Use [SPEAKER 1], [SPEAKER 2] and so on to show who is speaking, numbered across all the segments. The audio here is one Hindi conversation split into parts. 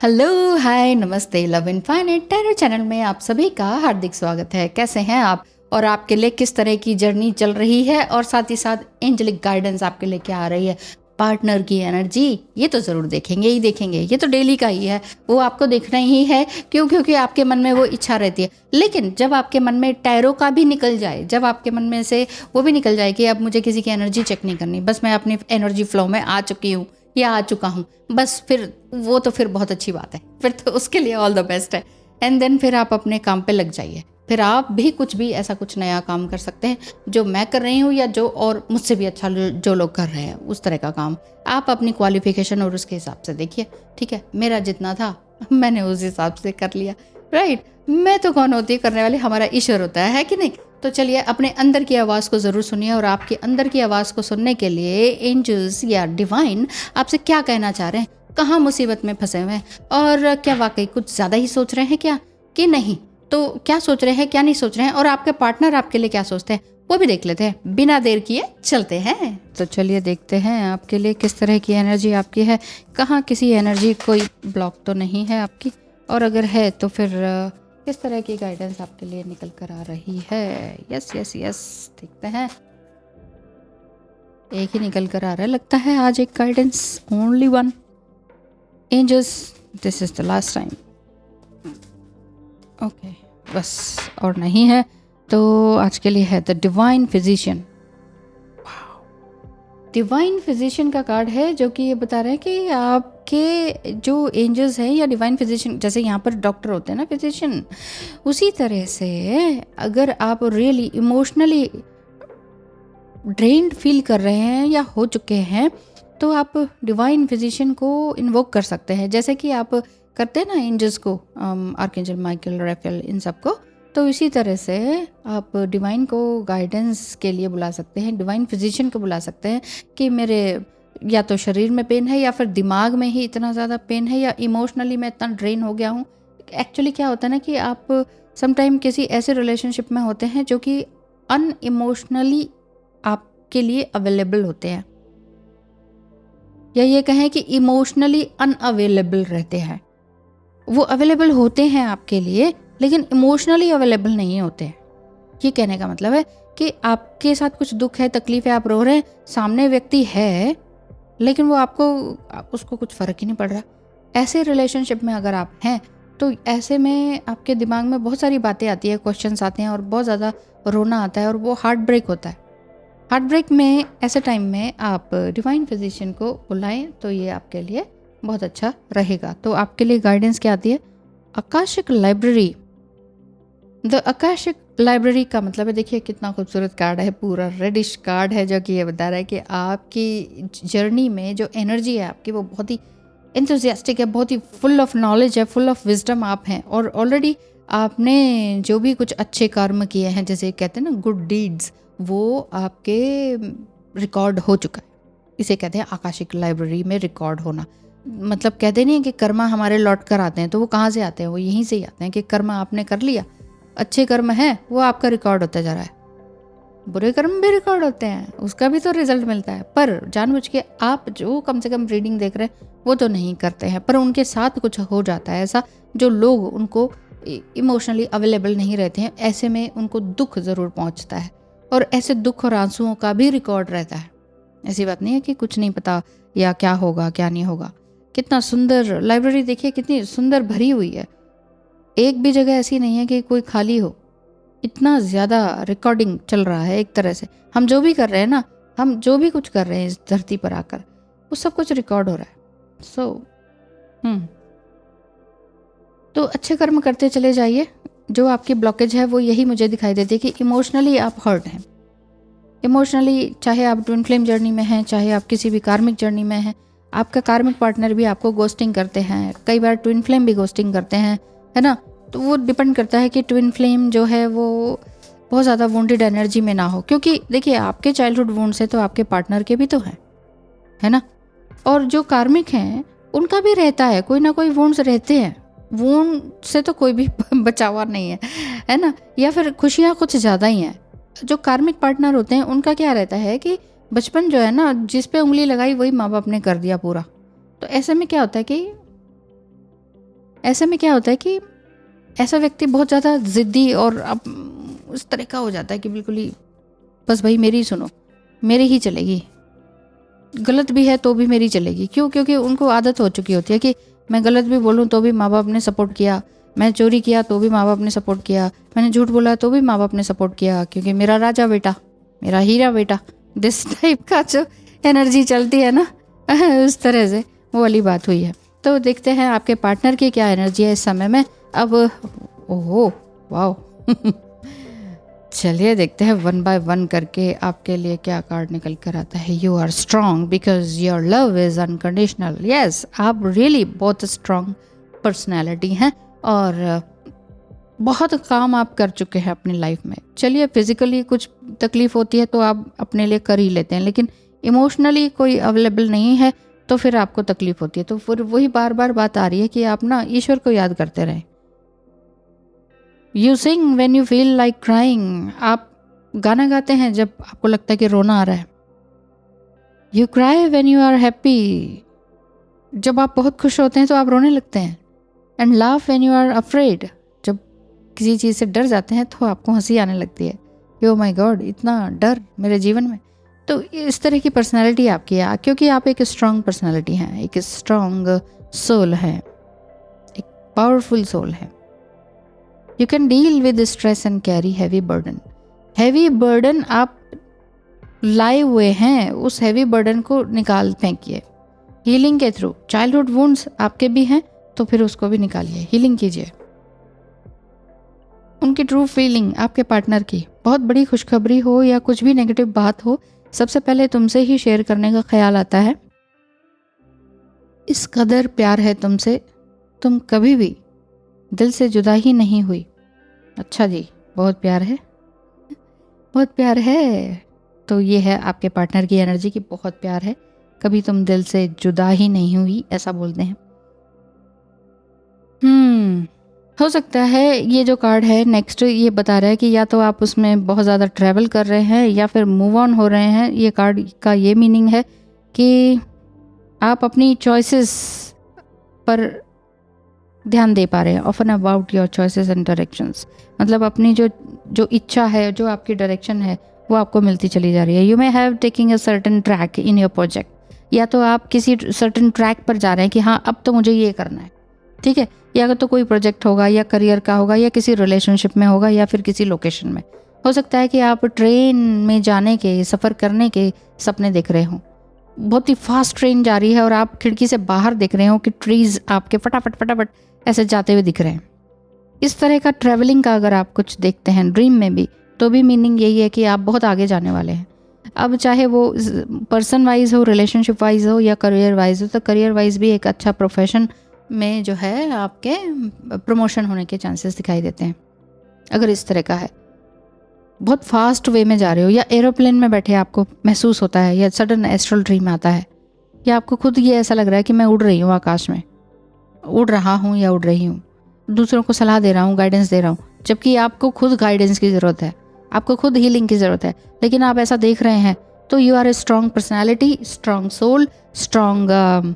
[SPEAKER 1] हेलो, हाय, नमस्ते। लव इनफाइनाइट टैरो चैनल में आप सभी का हार्दिक स्वागत है। कैसे हैं आप और आपके लिए किस तरह की जर्नी चल रही है और साथ ही साथ एंजेलिक गाइडेंस आपके लिए क्या आ रही है। पार्टनर की एनर्जी ये तो ज़रूर देखेंगे ही देखेंगे, ये तो डेली का ही है, वो आपको देखना ही है। क्योंकि आपके मन में वो इच्छा रहती है। लेकिन जब आपके मन में टैरो का भी निकल जाए, जब आपके मन में से वो भी निकल जाए कि अब मुझे किसी की एनर्जी चेक नहीं करनी, बस मैं अपनी एनर्जी फ्लो में आ चुकी हूँ या आ चुका हूँ, बस फिर वो तो फिर बहुत अच्छी बात है, फिर तो उसके लिए ऑल द बेस्ट है। एंड देन फिर आप अपने काम पे लग जाइए। फिर आप भी कुछ भी ऐसा कुछ नया काम कर सकते हैं जो मैं कर रही हूँ या जो और मुझसे भी अच्छा जो लोग कर रहे हैं, उस तरह का काम आप अपनी क्वालिफिकेशन और उसके हिसाब से देखिए। ठीक है, मेरा जितना था मैंने उस हिसाब से कर लिया। राइट, मैं तो कौन होती है करने वाली, हमारा ईश्वर होता है कि नहीं। तो चलिए अपने अंदर की आवाज़ को ज़रूर सुनिए, और आपके अंदर की आवाज़ को सुनने के लिए एंजल्स या डिवाइन आपसे क्या कहना चाह रहे हैं, कहाँ मुसीबत में फंसे हुए हैं, और क्या वाकई कुछ ज़्यादा ही सोच रहे हैं क्या कि नहीं, तो क्या सोच रहे हैं क्या नहीं सोच रहे हैं, और आपके पार्टनर आपके लिए क्या सोचते हैं वो भी देख लेते हैं। बिना देर किए चलते हैं। तो चलिए देखते हैं आपके लिए किस तरह की एनर्जी आपकी है, कहाँ किसी एनर्जी कोई ब्लॉक तो नहीं है आपकी, और अगर है तो फिर किस तरह की गाइडेंस आपके लिए निकल कर आ रही है। यस यस यस, देखते हैं। एक ही निकल कर आ रहा है लगता है आज, एक guidance, only one. Angels, this is the last time. Okay, बस और नहीं है तो आज के लिए है the divine physician. Divine physician का कार्ड है जो कि ये बता रहे हैं कि आपके जो एंजल्स हैं या डिवाइन फिजिशियन, जैसे यहाँ पर डॉक्टर होते हैं ना फिजिशियन, उसी तरह से अगर आप रियली इमोशनली ड्रेन्ड फील कर रहे हैं या हो चुके हैं तो आप डिवाइन फिजिशियन को इन्वोक कर सकते हैं, जैसे कि आप करते हैं ना एंजल्स को, आर्कएंजल माइकल, राफेल, इन सब को। तो इसी तरह से आप डिवाइन को गाइडेंस के लिए बुला सकते हैं, डिवाइन फिजिशियन को बुला सकते हैं कि मेरे या तो शरीर में पेन है या फिर दिमाग में ही इतना ज़्यादा पेन है या इमोशनली मैं इतना ड्रेन हो गया हूँ। एक्चुअली क्या होता है ना कि आप समटाइम किसी ऐसे रिलेशनशिप में होते हैं जो कि अन इमोशनली आपके लिए अवेलेबल होते हैं, या ये कहें कि इमोशनली अनअवेलेबल रहते हैं। वो अवेलेबल होते हैं आपके लिए लेकिन इमोशनली अवेलेबल नहीं होते। ये कहने का मतलब है कि आपके साथ कुछ दुख है, तकलीफ है, आप रो रहे हैं, सामने व्यक्ति है लेकिन वो उसको कुछ फ़र्क ही नहीं पड़ रहा। ऐसे रिलेशनशिप में अगर आप हैं तो ऐसे में आपके दिमाग में बहुत सारी बातें आती है, क्वेश्चंस आते हैं और बहुत ज़्यादा रोना आता है और वो हार्ट ब्रेक होता है। हार्ट ब्रेक में ऐसे टाइम में आप डिवाइन फिजिशियन को बुलाएं तो ये आपके लिए बहुत अच्छा रहेगा। तो आपके लिए गाइडेंस क्या आती है, Akashic library. The Akashic library का मतलब है, देखिए कितना खूबसूरत कार्ड है, पूरा रेडिश कार्ड है जो कि ये बता रहा है कि आपकी जर्नी में जो एनर्जी है आपकी वो बहुत ही एंथुसियास्टिक है, बहुत ही फुल ऑफ नॉलेज है, फुल ऑफ विजडम आप हैं, और ऑलरेडी आपने जो भी कुछ अच्छे कर्म किए हैं, जैसे कहते हैं ना गुड डीड्स, वो आपके रिकॉर्ड हो चुका है। इसे कहते हैं आकाशिक लाइब्रेरी में रिकॉर्ड होना। मतलब कहते नहीं है कि कर्मा हमारे लौट कर आते हैं, तो वो कहाँ से आते हैं, वो यहीं से ही आते हैं कि कर्मा आपने कर लिया, अच्छे कर्म है वो आपका रिकॉर्ड होता जा रहा है, बुरे कर्म भी रिकॉर्ड होते हैं, उसका भी तो रिजल्ट मिलता है। पर जानबूझ के आप जो कम से कम रीडिंग देख रहे हैं वो तो नहीं करते हैं, पर उनके साथ कुछ हो जाता है ऐसा, जो लोग उनको इमोशनली अवेलेबल नहीं रहते हैं, ऐसे में उनको दुख ज़रूर पहुंचता है, और ऐसे दुख और आंसुओं का भी रिकॉर्ड रहता है। ऐसी बात नहीं है कि कुछ नहीं पता या क्या होगा क्या नहीं होगा। कितना सुंदर लाइब्रेरी, देखिए कितनी सुंदर भरी हुई है, एक भी जगह ऐसी नहीं है कि कोई खाली हो। इतना ज़्यादा रिकॉर्डिंग चल रहा है एक तरह से, हम जो भी कर रहे हैं ना, हम जो भी कुछ कर रहे हैं इस धरती पर आकर, वो सब कुछ रिकॉर्ड हो रहा है। तो अच्छे कर्म करते चले जाइए। जो आपकी ब्लॉकेज है वो यही मुझे दिखाई देती है कि इमोशनली आप हर्ट हैं। इमोशनली, चाहे आप ट्विन फ्लेम जर्नी में हैं, चाहे आप किसी भी कार्मिक जर्नी में हैं, आपका कार्मिक पार्टनर भी आपको गोस्टिंग करते हैं, कई बार ट्विन फ्लेम भी गोस्टिंग करते हैं, है ना। तो वो डिपेंड करता है कि ट्विन फ्लेम जो है वो बहुत ज़्यादा वुंडेड एनर्जी में ना हो, क्योंकि देखिए आपके चाइल्डहुड वुंड से तो आपके पार्टनर के भी तो हैं, है ना। और जो कार्मिक हैं उनका भी रहता है, कोई ना कोई वुंड्स रहते हैं, वुंड से तो कोई भी बचा हुआ नहीं है ना, या फिर खुशियाँ कुछ ज़्यादा ही हैं। जो कार्मिक पार्टनर होते हैं उनका क्या रहता है कि बचपन जो है ना, जिस पे उंगली लगाई वही माँ बाप ने कर दिया पूरा। तो ऐसे में क्या होता है कि ऐसे में क्या होता है कि ऐसा व्यक्ति बहुत ज़्यादा ज़िद्दी और अब उस तरह का हो जाता है कि बिल्कुल ही बस भाई मेरी ही सुनो, मेरी ही चलेगी, गलत भी है तो भी मेरी चलेगी। क्यों? क्योंकि उनको आदत हो चुकी होती है कि मैं गलत भी बोलूँ तो भी माँ बाप ने सपोर्ट किया, मैं चोरी किया तो भी माँ बाप ने सपोर्ट किया, मैंने झूठ बोला तो भी माँ बाप ने सपोर्ट किया, क्योंकि मेरा राजा बेटा, मेरा हीरा बेटा, दिस टाइप का जो एनर्जी चलती है ना उस तरह से वो वाली बात हुई है। तो देखते हैं आपके पार्टनर की क्या एनर्जी है इस समय में। अब ओहो वाओ चलिए देखते हैं वन बाय वन करके आपके लिए क्या कार्ड निकल कर आता है। You are strong because your love is unconditional. Yes, आप रियली बहुत स्ट्रॉन्ग पर्सनैलिटी हैं और बहुत काम आप कर चुके हैं अपनी लाइफ में। चलिए फिजिकली कुछ तकलीफ होती है तो आप अपने लिए कर ही लेते हैं, लेकिन इमोशनली कोई अवेलेबल नहीं है तो फिर आपको तकलीफ होती है। तो फिर वही बार बार बात आ रही है कि आप ना ईश्वर को याद करते रहें। You sing when you feel like crying. आप गाना गाते हैं जब आपको लगता है कि रोना आ रहा है। You cry when you are happy. जब आप बहुत खुश होते हैं तो आप रोने लगते हैं। And laugh when you are afraid. जब किसी चीज़ से डर जाते हैं तो आपको हंसी आने लगती है। ओ माय गॉड, इतना डर मेरे जीवन में। तो इस तरह की पर्सनैलिटी आपकी है, क्योंकि आप एक स्ट्रॉन्ग पर्सनैलिटी हैं, एक स्ट्रॉन्ग सोल है, एक पावरफुल सोल है। You can deal with stress and carry heavy burden. Heavy burden आप लाए हुए हैं, उस हैवी बर्डन को निकाल फेंकिए हीलिंग के थ्रू। चाइल्डहुड वुंड्स आपके भी हैं तो फिर उसको भी निकालिए, हीलिंग कीजिए। उनकी ट्रू फीलिंग आपके पार्टनर की, बहुत बड़ी खुशखबरी हो या कुछ भी नेगेटिव बात हो, सबसे पहले तुमसे ही शेयर करने का ख्याल आता है। इस कदर प्यार है तुमसे, तुम कभी भी दिल से जुदा ही नहीं हुई। अच्छा जी, बहुत प्यार है, बहुत प्यार है। तो ये है आपके पार्टनर की एनर्जी की, बहुत प्यार है, कभी तुम दिल से जुदा ही नहीं हुई, ऐसा बोलते हैं। हो सकता है ये जो कार्ड है नेक्स्ट ये बता रहा है कि या तो आप उसमें बहुत ज़्यादा ट्रैवल कर रहे हैं या फिर मूव ऑन हो रहे हैं। ये कार्ड का ये मीनिंग है कि आप अपनी चॉइसेस पर ध्यान दे पा रहे हैं। Often about your choices and directions, मतलब अपनी जो इच्छा है, जो आपकी डायरेक्शन है वो आपको मिलती चली जा रही है। You may have taking a certain track in your project, या तो आप किसी सर्टेन ट्रैक पर जा रहे हैं कि हाँ अब तो मुझे ये करना है, ठीक है। या तो कोई प्रोजेक्ट होगा या करियर का होगा या किसी रिलेशनशिप में होगा या फिर किसी लोकेशन में। हो सकता है कि आप ट्रेन में जाने के, सफ़र करने के सपने देख रहे हो। बहुत ही फास्ट ट्रेन जा रही है और आप खिड़की से बाहर देख रहे हो कि ट्रीज़ आपके फटाफट फटाफट ऐसे जाते हुए दिख रहे हैं। इस तरह का ट्रैवलिंग का अगर आप कुछ देखते हैं ड्रीम में भी, तो भी मीनिंग यही है कि आप बहुत आगे जाने वाले हैं। अब चाहे वो पर्सन वाइज हो, रिलेशनशिप वाइज हो या करियर वाइज हो, तो करियर वाइज भी एक अच्छा प्रोफेशन में जो है आपके प्रमोशन होने के चांसेस दिखाई देते हैं। अगर इस तरह का है, बहुत फास्ट वे में जा रहे हो या एरोप्लेन में बैठे आपको महसूस होता है, या सडन एस्ट्रल ड्रीम आता है, या आपको खुद ये ऐसा लग रहा है कि मैं उड़ रही हूँ, आकाश में उड़ रहा हूँ या उड़ रही हूँ, दूसरों को सलाह दे रहा हूँ, गाइडेंस दे रहा हूँ, जबकि आपको खुद गाइडेंस की ज़रूरत है, आपको खुद हीलिंग की ज़रूरत है, लेकिन आप ऐसा देख रहे हैं। तो you are a strong personality, strong soul, strong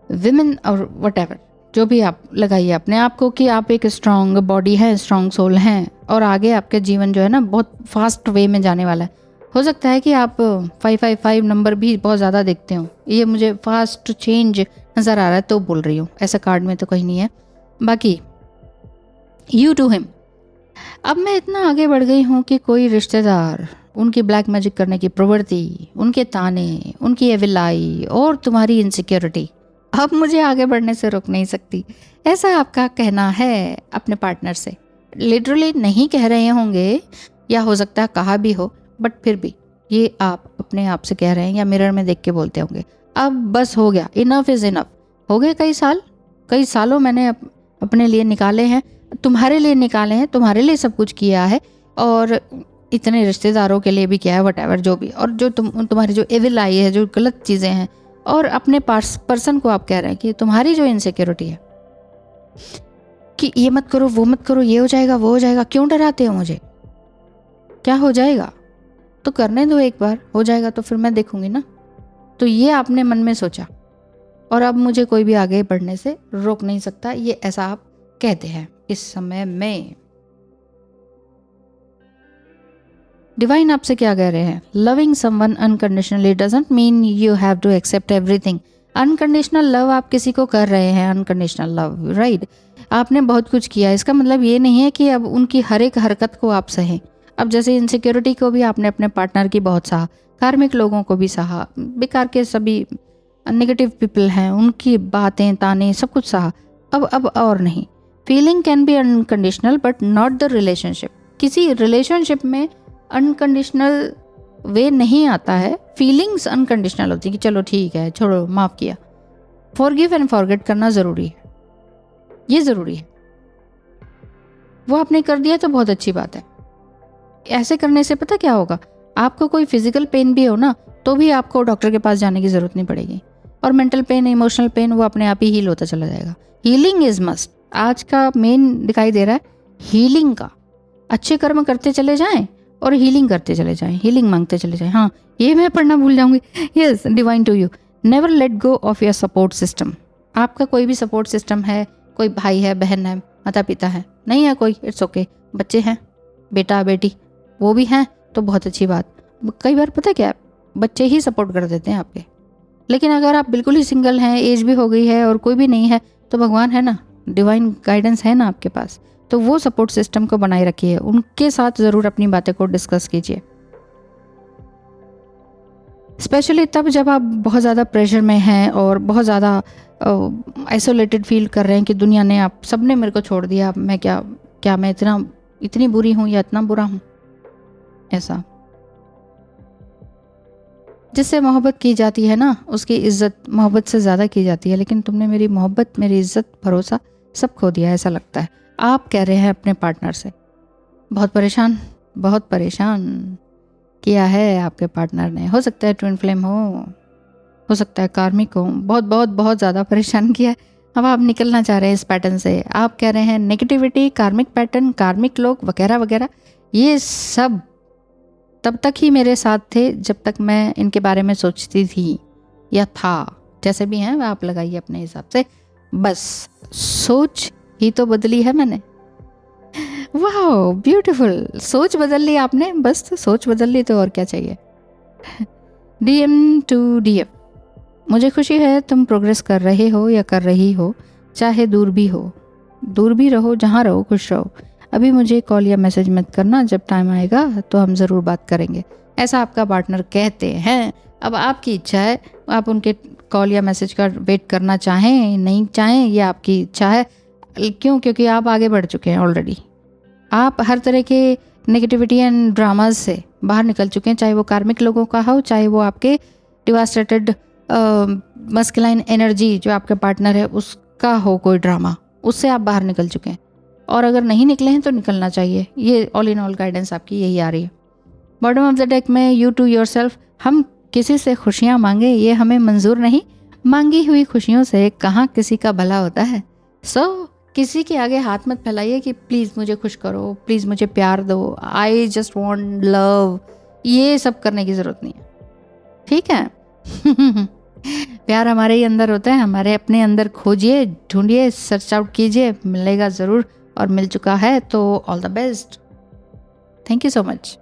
[SPEAKER 1] women और वटेवर, जो भी आप लगाइए अपने आप को कि आप एक स्ट्रॉन्ग बॉडी है, स्ट्रॉन्ग सोल हैं, और आगे आपके जीवन जो है ना बहुत फास्ट वे में जाने वाला है। हो सकता है कि आप 555 नंबर भी बहुत ज़्यादा देखते हो, ये मुझे फास्ट चेंज नज़र आ रहा है तो बोल रही हूँ, ऐसा कार्ड में तो कहीं नहीं है। बाकी यू टू हिम, अब मैं इतना आगे बढ़ गई हूँ कि कोई रिश्तेदार, उनकी ब्लैक मैजिक करने की प्रवृत्ति, उनके ताने, उनकी एविलाई और तुम्हारी इनसिक्योरिटी अब मुझे आगे बढ़ने से रोक नहीं सकती, ऐसा आपका कहना है अपने पार्टनर से। लिटरली नहीं कह रहे होंगे, या हो सकता है कहा भी हो, बट फिर भी ये आप अपने आप से कह रहे हैं या मिरर में देख के बोलते होंगे, अब बस हो गया, इनफ इज़ इनफ। हो गए कई सालों मैंने अपने लिए निकाले हैं, तुम्हारे लिए निकाले हैं, तुम्हारे लिए सब कुछ किया है, और इतने रिश्तेदारों के लिए भी किया है, वटएवर जो भी, और जो तुम्हारी जो एविल आई है, जो गलत चीज़ें हैं, और अपने पर्सन को आप कह रहे हैं कि तुम्हारी जो इनसिक्योरिटी है कि ये मत करो, वो मत करो, ये हो जाएगा, वो हो जाएगा, क्यों डराते हो मुझे, क्या हो जाएगा, तो करने दो, एक बार हो जाएगा तो फिर मैं देखूंगी ना। तो ये आपने मन में सोचा और अब मुझे कोई भी आगे बढ़ने से रोक नहीं सकता, ये ऐसा आप कहते हैं इस समय में। डिवाइन आपसे क्या कह रहे हैं? Loving someone unconditionally doesn't mean you have to accept everything. Unconditional love आप किसी को कर रहे हैं, अनकंडीशनल लव, राइट। आपने बहुत कुछ किया, इसका मतलब ये नहीं है कि अब उनकी हर एक हरकत को आप सहें। अब जैसे इनसिक्योरिटी को भी आपने अपने पार्टनर की बहुत सहा, कार्मिक लोगों को भी सहा, बेकार के सभी नेगेटिव पीपल हैं उनकी बातें ताने सब कुछ सहा। अब और नहीं। Feeling can be unconditional but not the relationship. किसी रिलेशनशिप में अनकंडीशनल वे नहीं आता है, फीलिंग्स अनकंडीशनल होती है कि चलो ठीक है, छोड़ो, माफ़ किया। फॉरगिव एंड फॉरगेट करना ज़रूरी है, ये ज़रूरी है। वो आपने कर दिया तो बहुत अच्छी बात है। ऐसे करने से पता क्या होगा, आपको कोई फिजिकल पेन भी हो ना तो भी आपको डॉक्टर के पास जाने की ज़रूरत नहीं पड़ेगी, और मेंटल पेन, इमोशनल पेन वो अपने आप ही हील होता चला जाएगा। Healing is must. आज का मेन दिखाई दे रहा है हीलिंग का। अच्छे कर्म करते चले जाएं और हीलिंग करते चले जाएं, हीलिंग मांगते चले जाएं। हाँ, ये मैं पढ़ना भूल जाऊंगी। Yes, divine to you, never let go of your support system. आपका कोई भी सपोर्ट सिस्टम है, कोई भाई है, बहन है, माता पिता है, नहीं है कोई, इट्स ओके। बच्चे हैं, बेटा बेटी वो भी हैं तो बहुत अच्छी बात। कई बार पता क्या है, बच्चे ही सपोर्ट कर देते हैं आपके। लेकिन अगर आप बिल्कुल ही सिंगल हैं, एज भी हो गई है और कोई भी नहीं है, तो भगवान है ना, डिवाइन गाइडेंस है ना आपके पास, तो वो सपोर्ट सिस्टम को बनाए रखिए, उनके साथ ज़रूर अपनी बातें को डिस्कस कीजिए। स्पेशली तब जब आप बहुत ज़्यादा प्रेशर में हैं और बहुत ज़्यादा आइसोलेटेड फील कर रहे हैं कि दुनिया ने, आप सबने मेरे को छोड़ दिया, मैं क्या मैं इतनी बुरी हूँ या इतना बुरा हूँ। ऐसा जिससे मोहब्बत की जाती है ना, उसकी इज्जत मोहब्बत से ज़्यादा की जाती है। लेकिन तुमने मेरी मोहब्बत, मेरी इज्जत, भरोसा सब खो दिया, ऐसा लगता है। आप कह रहे हैं अपने पार्टनर से, बहुत परेशान किया है आपके पार्टनर ने। हो सकता है ट्विन फ्लेम हो सकता है कार्मिक हो, बहुत ज़्यादा परेशान किया है। अब आप निकलना चाह रहे हैं इस पैटर्न से। आप कह रहे हैं नेगेटिविटी, कार्मिक पैटर्न, कार्मिक लोग वगैरह वगैरह, ये सब तब तक ही मेरे साथ थे जब तक मैं इनके बारे में सोचती थी या था। जैसे भी हैं आप लगाइए अपने हिसाब से, बस सोच ही तो बदली है मैंने। वाह, ब्यूटीफुल। सोच बदल ली आपने, बस तो सोच बदल ली तो और क्या चाहिए। DM टू DF, मुझे खुशी है तुम प्रोग्रेस कर रहे हो या कर रही हो, चाहे दूर भी रहो, जहाँ रहो खुश रहो। अभी मुझे कॉल या मैसेज मत करना, जब टाइम आएगा तो हम ज़रूर बात करेंगे। ऐसा आपका पार्टनर कहते हैं। अब आपकी इच्छा है, आप उनके कॉल या मैसेज का वेट करना चाहें नहीं चाहें, ये आपकी इच्छा है। क्यों? क्योंकि आप आगे बढ़ चुके हैं ऑलरेडी। आप हर तरह के नेगेटिविटी एंड ड्रामाज से बाहर निकल चुके हैं, चाहे वो कार्मिक लोगों का हो, चाहे वो आपके डिवास्टेटेड मस्कुलाइन एनर्जी जो आपके पार्टनर है उसका हो कोई ड्रामा, उससे आप बाहर निकल चुके हैं। और अगर नहीं निकले हैं तो निकलना चाहिए। ये ऑल इन ऑल गाइडेंस आपकी यही आ रही है। बॉटम ऑफ द डेक में यू टू योरसेल्फ, हम किसी से खुशियाँ मांगे ये हमें मंजूर नहीं, मांगी हुई खुशियों से कहाँ किसी का भला होता है। सो किसी के आगे हाथ मत फैलाइए कि प्लीज़ मुझे खुश करो, प्लीज़ मुझे प्यार दो, आई जस्ट वॉन्ट लव, ये सब करने की ज़रूरत नहीं है, ठीक है। प्यार हमारे ही अंदर होता है, हमारे अपने अंदर खोजिए, ढूंढिए, सर्च आउट कीजिए, मिलेगा ज़रूर। और मिल चुका है तो all the best. Thank you so much.